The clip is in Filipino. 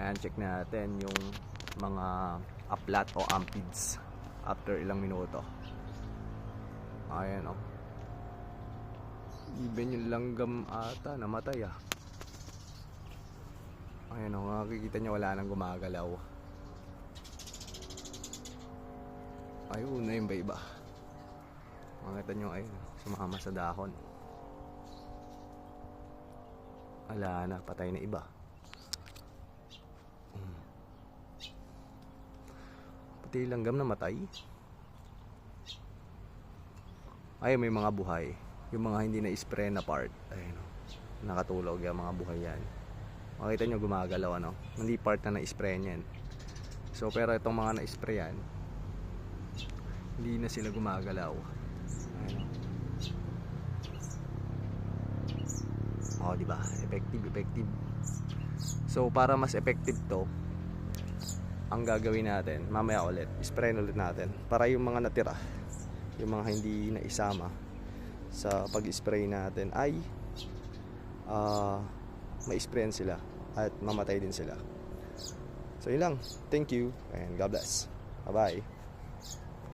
Ayan, check natin yung mga aplat o ampids after ilang minuto. Ayan o. Even yung langgam ata namatay ah. Ayan o, makikita nyo wala nang gumagalaw. Ayun na yung iba. Makita nyo ayun, sumama sa dahon. Wala na, patay na iba. Pati langgam namatay. Ay, may mga buhay. Yung mga hindi na-spray na part. Ayun o, nakatulog yung mga buhay yan. Makita nyo gumagalaw ano. Hindi part na na-spray niyan. So pero itong mga na-spray yan, hindi na sila gumagalaw. Ayun o. Oh, di ba? Effective. So para mas effective to, ang gagawin natin, mamaya ulit, spray ulit natin. Para yung mga natira, yung mga hindi na isama sa pag-spray natin ay ma-sprayan sila at mamatay din sila. So yun lang. Thank you and God bless. Bye bye.